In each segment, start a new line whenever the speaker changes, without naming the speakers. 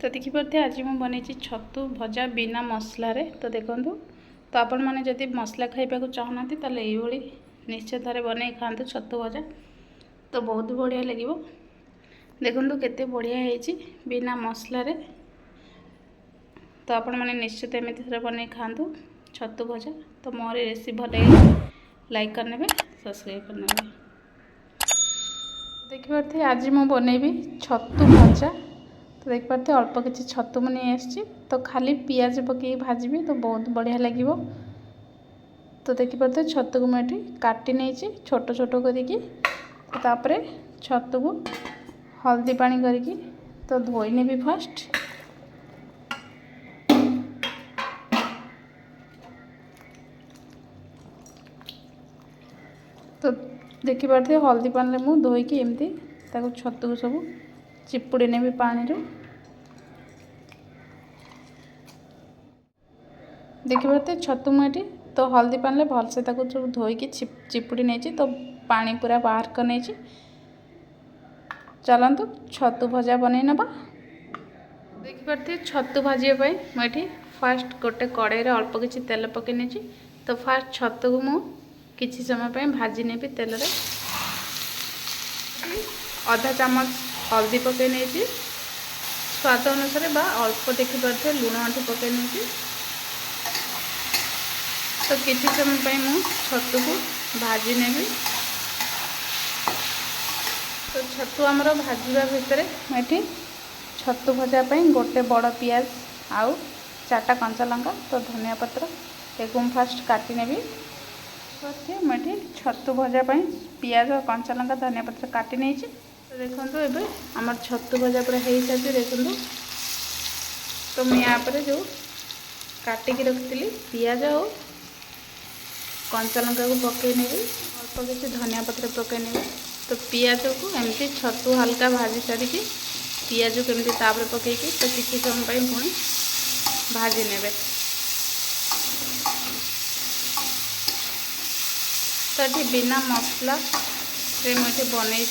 तो देखिपे आज मुझे बनई छतु भजा बिना मसलार। तो देखो तो आपण मैंने जदि मसला खाइबा चाहूना ताले ये निश्चय थे बन खातु छतु भजा। तो बहुत बढ़िया लगे। देखो केते बढ़िया है बिना मसलार। तो आपण मैंने निश्चित एमती थे बन खातु छतु भजा। तो मोर रेसिपी भल लगे लाइक करने सब्सक्राइब करने। देखिपे आज मुझे बनईबी छतु भजा। तो देखिपे अल्प किसी छतु मैंने आसी तो खाली पियाज पकई भाजबी तो बहुत बढ़िया लगे। तो देखिपे छतु को मुझे काटी नहीं छोट छोट करी। तापर छतु को हल्दी पानी करके तो धोई नेबी फास्ट। तो देखिपे हल्दी पानी में मुझे धोईकी एमती छतु को सब चिपुड़ी नेबी पानी रे। देखिपे छतु मुझे तो हल्दी पानी भलसे सब धोईकी चिपुड़ी नहीं तो पानी पूरा बाहर कर नहीं। चलतु छतु भजा बनई नबा। देखिपे छतु भाजपा मुझे फास्ट गोटे कड़ाई अल्प किसी तेल पकई नहीं। तो फास्ट छतु को मु किसी समय भाजी नेबी तेल रे। आधा चामच हल्दी पकई नहीं स्वाद अनुसार बा अल्प देखिपे लुण आठ पकई नहीं। तो किसी समय मु छतु को भाजी नेबी। तो छतु आमर भाजवा भितर ये छतु भजापी गोटे बड़ पियाज आउ 4टा कंचा लंका तो धनिया पत्र एक फास्ट काटी नेबी। मुझे छतु भजापी पियाज और कंचा लंका धनिया पत्र काटी नहीं। तो देखो ये आम छतु भजा पूरा हो सारी। देखो तो मुझे यहाँ जो काटिक रखी पियाज और कंचा लंका को पकई नेबी। अल्प किसी धनिया पत्र पकई नेबी। तो पियाज को एमती छतु हल्का भाजी सारी पियाज को एमती तापर पकई तो किसी समय पुणी भाजी नेबे। तो ये बिना मसला रे मुझे बनई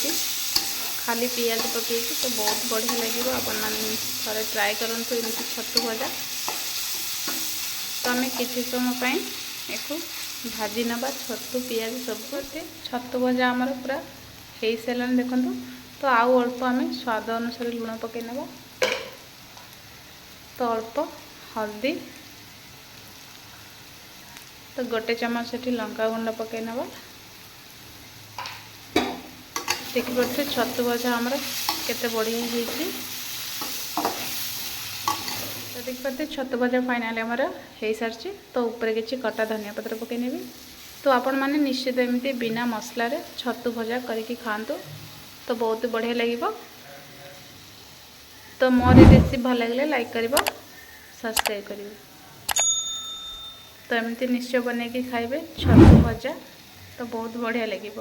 खाली पियाज पकई तो बहुत बढ़िया लगे। आपण मैंने थे ट्राए करूँ एमती छतु भजा। तो आम किसी समय एक भाजी नवा छतु पियाज सब छतु भजा आमर पूरा हो सारा। देखो तो आउ अल्प आम स्वाद अनुसार लुण पकई नवा। तो अल्प हल्दी तो गोटे चमच से लंका गुंड पकई नवा। देखिपे छतु भजा आमर केते बढ़िया होती। तो देखिपे छतु भजा फाइनाली आमर हो सारी। तो ऊपर किसी कटा धनिया पत्र पकई नेबी। तो आपण मैंने निश्चित एमती बिना मसलार छतु भजा करके खातु तो बहुत बढ़िया लगे। तो मोर रेसिपी भल लगे लाइक कर सब्सक्राइब कर। तो एमती निश्चय बनैकी खाइबे छतु भजा तो बहुत बढ़िया लगे।